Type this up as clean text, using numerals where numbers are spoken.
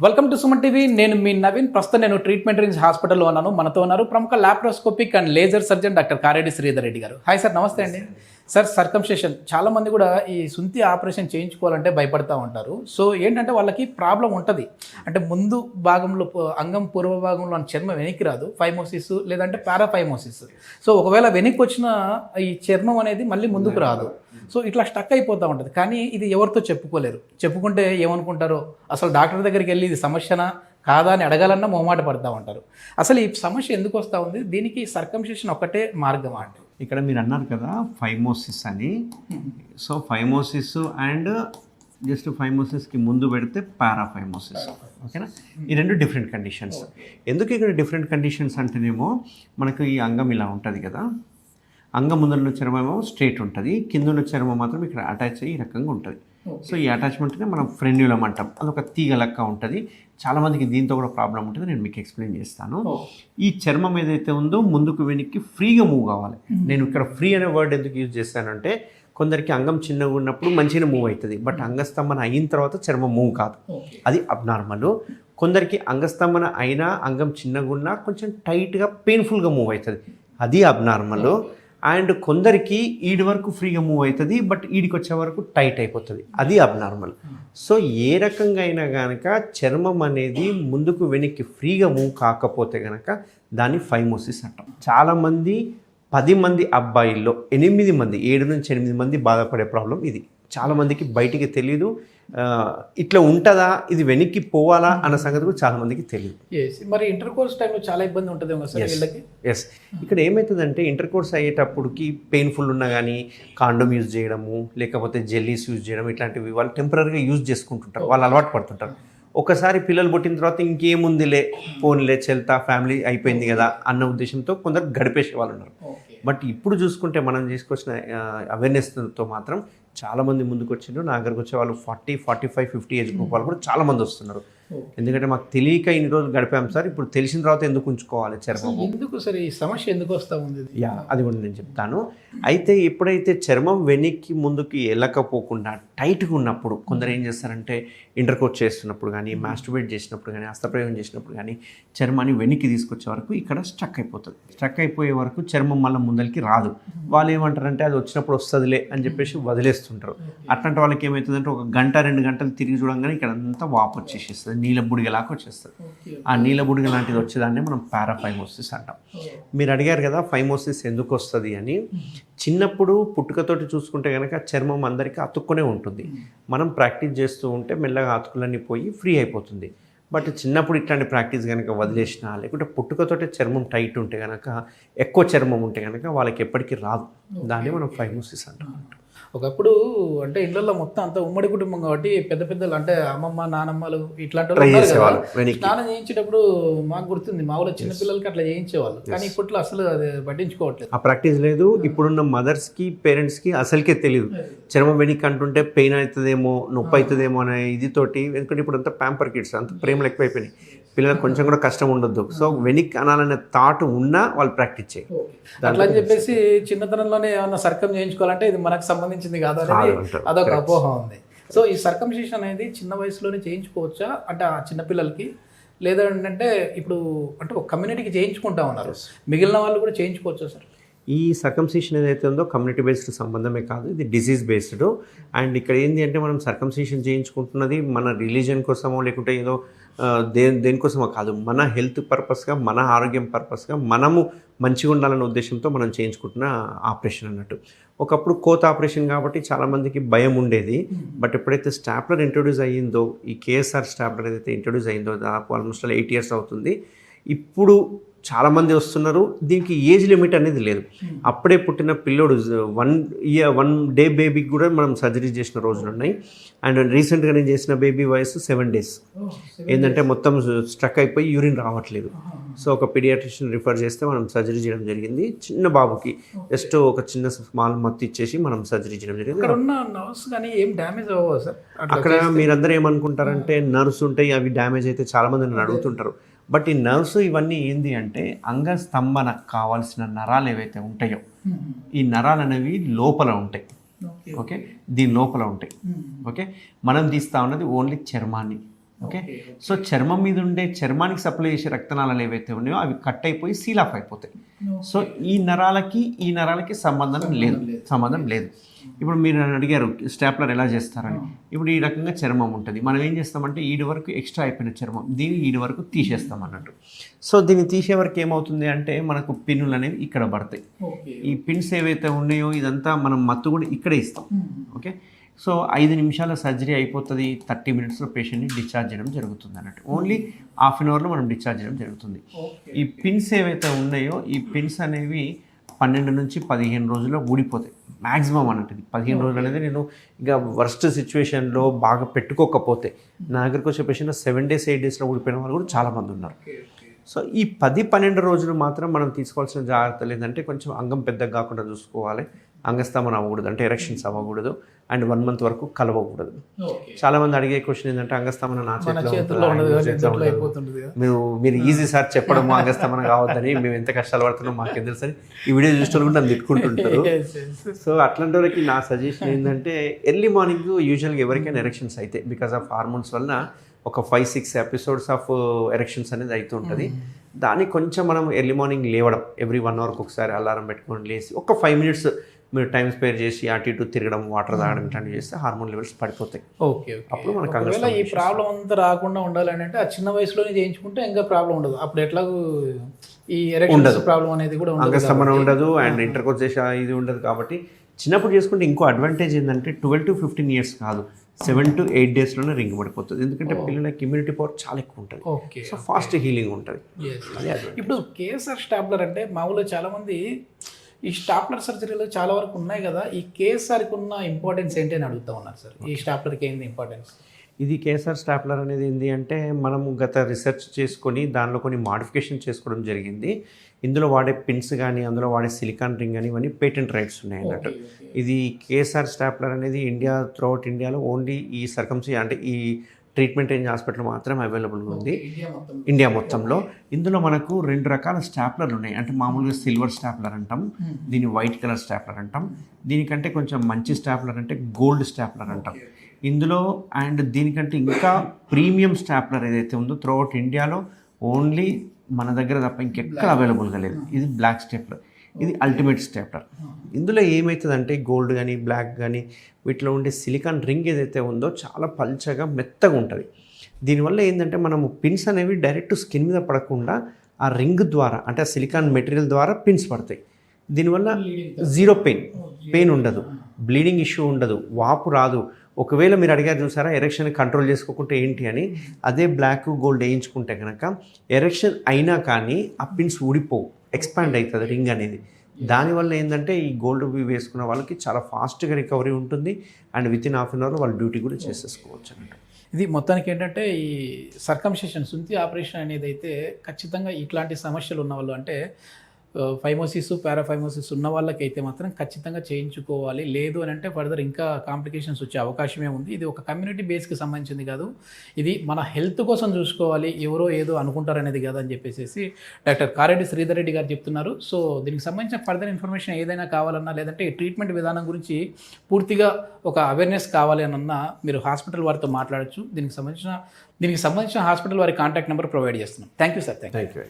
Welcome to Suman TV. నేను మీ నవీన్. ప్రస్తుతం నేను ట్రీట్మెంట్ రేంజ్ హాస్పిటల్లో ఉన్నాను. మనతో ఉన్నారు ప్రముఖ laparoscopic and laser surgeon doctor Kareddy Sridhar Reddy గారు. హాయ్ సార్, నమస్తే అండి. సార్, సర్కంసెషన్ చాలా మంది కూడా ఈ సుంతి ఆపరేషన్ చేయించుకోవాలంటే భయపడతా ఉంటారు. సో ఏంటంటే వాళ్ళకి ప్రాబ్లం ఉంటుంది. అంటే ముందు భాగంలో అంగం పూర్వ భాగంలో చర్మం వెనక్కి రాదు, ఫైమోసిస్ లేదంటే పారాఫైమోసిస్. సో ఒకవేళ వెనక్కి వచ్చిన ఈ చర్మం అనేది మళ్ళీ ముందుకు రాదు. సో ఇట్లా స్టక్ అయిపోతూ ఉంటుంది. కానీ ఇది ఎవరితో చెప్పుకోలేరు. చెప్పుకుంటే ఏమనుకుంటారో, అసలు డాక్టర్ దగ్గరికి వెళ్ళి ఇది సమస్యనా కాదా అని అడగాలన్నా మొహమాట పడతా ఉంటారు. అసలు ఈ సమస్య ఎందుకు వస్తూ ఉంది? దీనికి సర్కంసెషన్ ఒకటే మార్గమా అంటే? ఇక్కడ మీరు అన్నారు కదా ఫైమోసిస్ అని. సో ఫైమోసిస్ అండ్ జస్ట్ ఫైమోసిస్కి ముందు పెడితే పారాఫైమోసిస్, ఓకేనా? ఈ రెండు డిఫరెంట్ కండిషన్స్. ఎందుకు ఇక్కడ డిఫరెంట్ కండిషన్స్ అంటేనేమో మనకు ఈ అంగం ఇలా ఉంటుంది కదా, అంగం ముందర చర్మం ఏమో స్ట్రైట్ ఉంటుంది, కింద ఉన్న చర్మం మాత్రం ఇక్కడ అటాచ్ అయ్యి ఈ రకంగా ఉంటుంది. సో ఈ అటాచ్మెంట్నే మనం ఫ్రెన్యులం అంటాం. అదొక తీగ లెక్క ఉంటుంది. చాలామందికి దీంతో కూడా ప్రాబ్లం ఉంటుంది. నేను మీకు ఎక్స్ప్లెయిన్ చేస్తాను. ఈ చర్మం ఏదైతే ఉందో ముందుకు వెనక్కి ఫ్రీగా మూవ్ కావాలి. నేను ఇక్కడ ఫ్రీ అనే వర్డ్ ఎందుకు యూజ్ చేస్తానంటే, కొందరికి అంగం చిన్నగా ఉన్నప్పుడు మంచిగా మూవ్ అవుతుంది, బట్ అంగస్తంభన అయిన తర్వాత చర్మం మూవ్ కాదు, అది అబ్నార్మల్. కొందరికి అంగస్తంభన అయినా అంగం చిన్నగా ఉన్నా కొంచెం టైట్గా పెయిన్ఫుల్గా మూవ్ అవుతుంది, అది అబ్నార్మల్. అండ్ కొందరికి ఈడి వరకు ఫ్రీగా మూవ్ అవుతుంది, బట్ ఈడికి వచ్చే వరకు టైట్ అయిపోతుంది, అది అబ్నార్మల్. సో ఏ రకంగా అయినా కనుక చర్మం అనేది ముందుకు వెనక్కి ఫ్రీగా మూవ్ కాకపోతే కనుక దాన్ని ఫైమోసిస్ అంటాం. చాలామంది 10 మంది అబ్బాయిల్లో 8 మంది, 7 నుంచి 8 మంది బాధపడే ప్రాబ్లం ఇది. చాలామందికి బయటికి తెలీదు. ఇట్లా ఉంటుందా, ఇది వెనక్కి పోవాలా అన్న సంగతి కూడా చాలామందికి తెలియదు. మరి ఇంటర్ కోర్స్ టైంలో చాలా ఇబ్బంది ఉంటుంది సార్ వీళ్ళకి. ఎస్, ఇక్కడ ఏమవుతుందంటే ఇంటర్ కోర్స్ అయ్యేటప్పటికి పెయిన్ఫుల్ ఉన్నా కానీ కాండోమ్ యూజ్ చేయడము, లేకపోతే జెల్లీస్ యూజ్ చేయడం, ఇట్లాంటివి వాళ్ళు టెంపరీగా యూజ్ చేసుకుంటుంటారు, వాళ్ళు అలవాటు పడుతుంటారు. ఒకసారి పిల్లలు పుట్టిన తర్వాత ఇంకేముందిలే, ఫోన్లే చెల్తా, ఫ్యామిలీ అయిపోయింది కదా అన్న ఉద్దేశంతో కొందరు గడిపేసే వాళ్ళు ఉన్నారు. బట్ ఇప్పుడు చూసుకుంటే మనం తీసుకొచ్చిన అవేర్నెస్తో మాత్రం చాలామంది ముందుకు వచ్చిండ్రు. నా దగ్గరకు వచ్చే వాళ్ళు 40, 45, 50 ఏజ్ గ్రూప్ వాళ్ళు కూడా చాలామంది వస్తున్నారు. ఎందుకంటే మాకు తెలియక ఇన్ని రోజులు గడిపాం సార్, ఇప్పుడు తెలిసిన తర్వాత ఎందుకు ఉంచుకోవాలి చర్మం, ఎందుకు సరే ఈ సమస్య ఎందుకు వస్తూ ఉంది? అది కూడా నేను చెప్తాను. అయితే ఎప్పుడైతే చర్మం వెనక్కి ముందుకి వెళ్ళకపోకుండా టైట్గా ఉన్నప్పుడు కొందరు ఏం చేస్తారంటే ఇంటర్ కోర్స్ చేస్తున్నప్పుడు కానీ, మాస్టర్బేట్ చేసినప్పుడు కానీ, హస్తప్రయోగం చేసినప్పుడు కానీ చర్మాన్ని వెనక్కి తీసుకొచ్చే వరకు ఇక్కడ స్ట్రక్ అయిపోతుంది. స్ట్రక్ అయిపోయే వరకు చర్మం మళ్ళీ ముందరికి రాదు. వాళ్ళు ఏమంటారంటే అది వచ్చినప్పుడు వస్తుందిలే అని చెప్పేసి వదిలేస్తుంటారు. అట్లాంటి వాళ్ళకి ఏమవుతుందంటే ఒక గంట 2 గంటలు తిరిగి చూడంగానే ఇక్కడ అంతా వాపు వచ్చేసేస్తుంది, నీల బుడిగలాగా వచ్చేస్తుంది. ఆ నీల బుడిగ లాంటిది వచ్చేదాన్ని మనం పారాఫైమోసిస్ అంటాం. మీరు అడిగారు కదా ఫైమోసిస్ ఎందుకు వస్తుంది అని. చిన్నప్పుడు పుట్టుకతోటి చూసుకుంటే కనుక చర్మం అందరికీ అతుక్కునే ఉంటుంది. మనం ప్రాక్టీస్ చేస్తూ ఉంటే మెల్లగా అతుకులన్నీ పోయి ఫ్రీ అయిపోతుంది. బట్ చిన్నప్పుడు ఇట్లాంటి ప్రాక్టీస్ కనుక వదిలేసినా, లేకుంటే పుట్టుకతోటే చర్మం టైట్ ఉంటే కనుక, ఎక్కువ చర్మం ఉంటే కనుక వాళ్ళకి ఎప్పటికీ రాదు. దాన్ని మనం ఫైమోసిస్ అంటాం. ఒకప్పుడు అంటే ఇళ్ళల్లో మొత్తం అంతా ఉమ్మడి కుటుంబం కాబట్టి పెద్ద పెద్దలు అంటే అమ్మమ్మ, నానమ్మలు ఇట్లాంటి వాళ్ళు స్నానం చేయించేటప్పుడు మాకు గుర్తుంది, మా ఊళ్ళో చిన్నపిల్లలకి అట్లా చేయించేవాళ్ళు. కానీ ఇప్పట్లో అసలు అది పట్టించుకోవట్లేదు, ఆ ప్రాక్టీస్ లేదు. ఇప్పుడున్న మదర్స్కి, పేరెంట్స్కి అసలుకే తెలియదు. చర్మం వెనక్కి అంటుంటే పెయిన్ అవుతుందేమో, నొప్పి అవుతుందేమో అనే ఇదితోటి, ఎందుకంటే ఇప్పుడు అంతా ప్యాంపర్ కిడ్స్, అంత ప్రేమలు ఎక్కువైపోయినాయి, పిల్లలకు కొంచెం కూడా కష్టం ఉండొద్దు. సో వెనక్కి అనాలనే థాట్ ఉన్నా వాళ్ళు ప్రాక్టీస్ చేయరు. అట్లా అని చెప్పేసి చిన్నతనంలోనే ఏమన్నా సర్కం చేయించుకోవాలంటే ఇది మనకు సంబంధించింది కాదు అనేది అదొక అపోహ ఉంది. సో ఈ సర్కంసిషన్ అనేది చిన్న వయసులోనే చేయించుకోవచ్చా అంటే ఆ చిన్నపిల్లలకి, లేదంటే ఇప్పుడు అంటే ఒక కమ్యూనిటీకి చేయించుకుంటా ఉన్నారు, మిగిలిన వాళ్ళు కూడా చేయించుకోవచ్చా సార్? ఈ సర్కంసిషన్ ఏదైతే ఉందో కమ్యూనిటీ బేస్డ్ సంబంధమే కాదు, ఇది డిసీజ్ బేస్డ్. అండ్ ఇక్కడ ఏంటి అంటే మనం సర్కంసిషన్ చేయించుకుంటున్నది మన రిలీజన్ కోసమో లేకుంటే ఏదో దేనికోసమో కాదు, మన హెల్త్ పర్పస్గా, మన ఆరోగ్యం పర్పస్గా మనము మంచిగా ఉండాలనే ఉద్దేశంతో మనం చేయించుకుంటున్న ఆపరేషన్ అన్నట్టు. ఒకప్పుడు కోత ఆపరేషన్ కాబట్టి చాలామందికి భయం ఉండేది. బట్ ఎప్పుడైతే స్టాప్లర్ ఇంట్రొడ్యూస్ అయ్యిందో, ఈ కేఎస్ఆర్ స్టాప్లర్ ఏదైతే ఇంట్రొడ్యూస్ అయ్యిందో దాదాపు ఆల్మోస్ట్ 8 years అవుతుంది. ఇప్పుడు చాలామంది వస్తున్నారు. దీనికి ఏజ్ లిమిట్ అనేది లేదు. అప్పుడే పుట్టిన పిల్లోడు 1 day బేబీకి కూడా మనం సర్జరీ చేసిన రోజులు ఉన్నాయి. అండ్ రీసెంట్గా నేను చేసిన బేబీ వయసు 7 days. ఏంటంటే మొత్తం స్ట్రక్ అయిపోయి యూరిన్ రావట్లేదు. సో ఒక పీడియాట్రిషియన్ రిఫర్ చేస్తే మనం సర్జరీ చేయడం జరిగింది. చిన్న బాబుకి జస్ట్ ఒక చిన్న స్మాల్ మత్తు ఇచ్చేసి మనం సర్జరీ చేయడం జరిగింది. అక్కడ మీరందరూ ఏమనుకుంటారంటే నర్వ్స్ ఉంటాయి, అవి డ్యామేజ్ అయితే చాలామంది నన్ను అడుగుతుంటారు. బట్ ఈ నర్వ్స్ ఇవన్నీ ఏంది అంటే అంగస్తంభన కావాల్సిన నరాలు ఏవైతే ఉంటాయో ఈ నరాలు అనేవి లోపల ఉంటాయి. ఓకే, దీని లోపల ఉంటాయి. ఓకే, మనం తీస్తా ఉన్నది ఓన్లీ చర్మాన్ని. ఓకే. సో చర్మం మీద ఉండే చర్మానికి సప్లై చేసే రక్తనాళాలు ఏవైతే ఉన్నాయో అవి కట్ అయిపోయి సీల్ ఆఫ్ అయిపోతాయి. సో ఈ నరాలకి సంబంధం లేదు. ఇప్పుడు మీరు నన్ను అడిగారు స్టాప్లర్ ఎలా చేస్తారని. ఇప్పుడు ఈ రకంగా చర్మం ఉంటుంది. మనం ఏం చేస్తామంటే ఈడి వరకు ఎక్స్ట్రా అయిపోయిన చర్మం దీన్ని ఈడి వరకు తీసేస్తాం అన్నట్టు. సో దీన్ని తీసే వరకు ఏమవుతుంది అంటే మనకు పిన్నులు అనేవి ఇక్కడ పడతాయి. ఈ పిన్స్ ఏవైతే ఉన్నాయో ఇదంతా మనం మత్తు కూడా ఇక్కడే ఇస్తాం. ఓకే. సో 5 నిమిషాల సర్జరీ అయిపోతుంది. 30 మినిట్స్లో పేషెంట్ని డిశ్చార్జ్ చేయడం జరుగుతుంది అన్నట్టు. ఓన్లీ హాఫ్ అన్ అవర్లో మనం డిశ్చార్జ్ చేయడం జరుగుతుంది. ఈ పిన్స్ ఏవైతే ఉన్నాయో ఈ పిన్స్ అనేవి 12 నుంచి 15 రోజుల్లో ఊడిపోతాయి మ్యాక్సిమం అన్నట్టు. 15 రోజులు అనేది నేను ఇక వర్స్ట్ సిచ్యువేషన్లో బాగా పెట్టుకోకపోతే నా దగ్గరకు వచ్చే పేషెంట్ 7 days 8 daysలో ఊడిపోయిన వాళ్ళు కూడా చాలామంది ఉన్నారు. సో ఈ 10-12 రోజులు మాత్రం మనం తీసుకోవాల్సిన జాగ్రత్తలు ఏంటంటే కొంచెం అంగం పెద్దగా కాకుండా చూసుకోవాలి. అంగస్తమనం అవ్వకూడదు, అంటే ఎరెక్షన్స్ అవ్వకూడదు. అండ్ 1 month వరకు కలవకూడదు. చాలామంది అడిగే క్వశ్చన్ ఏంటంటే అంగస్తమనం నా చేతిలో మీరు ఈజీ సార్ చెప్పడము అంగస్తమనం కావద్దని, మేము ఎంత కష్టాలు పడుతున్నాం మాకు తెలుసు అని ఈ వీడియో చూసిన కూడా నన్ను తిట్టుకుంటుంటారు. సో అట్లాంటి వాళ్ళకి నా సజెషన్ ఏంటంటే ఎర్లీ మార్నింగ్ యూజువల్గా ఎవరికైనా ఎరెక్షన్స్ అయితే బికాస్ ఆఫ్ హార్మోన్స్ వలన ఒక 5-6 episodes ఆఫ్ ఎరెక్షన్స్ అనేది అవుతూ ఉంటుంది. దాన్ని కొంచెం మనం ఎర్లీ మార్నింగ్ లేవడం, ఎవ్రీ 1 hourకి ఒకసారి అలారం పెట్టుకొని లేచి ఒక 5 minutes మీరు టైం స్పేర్ చేసి అటు ఇటు తిరగడం, వాటర్ తాగడం ఇట్లాంటివి చేస్తే హార్మోన్ లెవెల్స్ పడిపోతాయి. ఓకే. అప్పుడు మనకు ఒకవేళ ఈ ప్రాబ్లం అంతా రాకుండా ఉండాలని అంటే ఆ చిన్న వయసులోనే చేయించుకుంటే ఇంకా ప్రాబ్లం ఉండదు. అప్పుడు ఎట్లాగూ ఈ ఎరెక్షన్స్ ప్రాబ్లం అనేది కూడా అంగస్తమనం ఉండదు అండ్ ఇంటర్కోర్స్ చేసే ఇది ఉండదు. కాబట్టి చిన్నప్పుడు చేసుకుంటే ఇంకో అడ్వాంటేజ్ ఏంటంటే 12 to 15 years కాదు, 7 to 8 daysలోనే రింగ్ పడిపోతుంది. ఎందుకంటే పిల్లలకి ఇమ్యూనిటీ పవర్ చాలా ఎక్కువ ఉంటుంది. ఓకే. సో ఫాస్ట్ హీలింగ్ ఉంటుంది. ఇప్పుడు కేఎస్ఆర్ స్టాప్లర్ అంటే మామూలుగా చాలామంది ఈ స్టాప్లర్ సర్జరీలో చాలా వరకు ఉన్నాయి కదా, ఈ కేఎస్ఆర్కి ఉన్న ఇంపార్టెన్స్ ఏంటి అని అడుగుతా ఉన్నారు సార్. ఈ స్టాప్లర్కి ఏంటి ఇంపార్టెన్స్? ఇది కేఎస్ఆర్ స్టాప్లర్ అనేది ఏంటి అంటే మనము గత రీసెర్చ్ చేసుకొని దానిలో కొన్ని మాడిఫికేషన్ చేసుకోవడం జరిగింది. ఇందులో వాడే పిన్స్ కానీ అందులో వాడే సిలికాన్ రింగ్ కానీ ఇవన్నీ పేటెంట్ రైట్స్ ఉన్నాయి అన్నట్టు. ఇది కేఎస్ఆర్ స్టాప్లర్ అనేది త్రూఅవుట్ ఇండియాలో ఓన్లీ ఈ అంటే ఈ ట్రీట్మెంట్ రేంజ్ హాస్పిటల్ మాత్రం అవైలబుల్గా ఉంది ఇండియా మొత్తంలో. ఇందులో మనకు 2 రకాల స్టాప్లర్లు ఉన్నాయి. అంటే మామూలుగా సిల్వర్ స్టాప్లర్ అంటాం, దీన్ని వైట్ కలర్ స్టాప్లర్ అంటాం. దీనికంటే కొంచెం మంచి స్టాప్లర్ అంటే గోల్డ్ స్టాప్లర్ అంటాం ఇందులో. అండ్ దీనికంటే ఇంకా ప్రీమియం స్టాప్లర్ ఏదైతే ఉందో త్రూఅవుట్ ఇండియాలో ఓన్లీ మన దగ్గర తప్ప ఇంకెక్కడ అవైలబుల్గా లేదు. ఇది బ్లాక్ స్టాప్లర్, ఇది అల్టిమేట్ స్టాప్లర్. ఇందులో ఏమవుతుందంటే గోల్డ్ కానీ బ్లాక్ కానీ వీటిలో ఉండే సిలికాన్ రింగ్ ఏదైతే ఉందో చాలా పల్చగా మెత్తగా ఉంటుంది. దీనివల్ల ఏంటంటే మనము పిన్స్ అనేవి డైరెక్ట్ స్కిన్ మీద పడకుండా ఆ రింగ్ ద్వారా అంటే ఆ సిలికాన్ మెటీరియల్ ద్వారా పిన్స్ పడతాయి. దీనివల్ల 0 పెయిన్ ఉండదు, బ్లీడింగ్ ఇష్యూ ఉండదు, వాపు రాదు. ఒకవేళ మీరు అడిగారు చూసారా ఎరెక్షన్ కంట్రోల్ చేసుకోకుంటే ఏంటి అని, అదే బ్లాక్ గోల్డ్ వేయించుకుంటే కనుక ఎరెక్షన్ అయినా కానీ ఆ పిన్స్ ఊడిపోవు, ఎక్స్పాండ్ అవుతుంది రింగ్ అనేది. దానివల్ల ఏంటంటే ఈ గోల్డ్ వేసుకున్న వాళ్ళకి చాలా ఫాస్ట్గా రికవరీ ఉంటుంది అండ్ వితిన్ హాఫ్ అన్ అవర్లో వాళ్ళు డ్యూటీ కూడా చేసేసుకోవచ్చు అన్నట్టు. ఇది మొత్తానికి ఏంటంటే ఈ సర్కంసిషన్ సుంతి ఆపరేషన్ అనేది అయితే ఖచ్చితంగా ఇట్లాంటి సమస్యలు ఉన్న వాళ్ళు అంటే ఫైమోసిస్ పారాఫైమోసిస్ ఉన్న వాళ్ళకైతే మాత్రం ఖచ్చితంగా చేయించుకోవాలి. లేదు అని అంటే ఫర్దర్ ఇంకా కాంప్లికేషన్స్ వచ్చే అవకాశమే ఉంది. ఇది ఒక కమ్యూనిటీ బేస్కి సంబంధించింది కాదు, ఇది మన హెల్త్ కోసం చూసుకోవాలి, ఎవరో ఏదో అనుకుంటారనేది కాదు అని చెప్పేసి డాక్టర్ కారెడ్డి శ్రీధర్ రెడ్డి గారు చెప్తున్నారు. సో దీనికి సంబంధించిన ఫర్దర్ ఇన్ఫర్మేషన్ ఏదైనా కావాలన్నా లేదంటే ఈ ట్రీట్మెంట్ విధానం గురించి పూర్తిగా ఒక అవేర్నెస్ కావాలి అన్నా మీరు హాస్పిటల్ వారితో మాట్లాడచ్చు. దీనికి సంబంధించిన హాస్పిటల్ వారి కాంటాక్ట్ నెంబర్ ప్రొవైడ్ చేస్తున్నాం. Thank you sir. Thank you.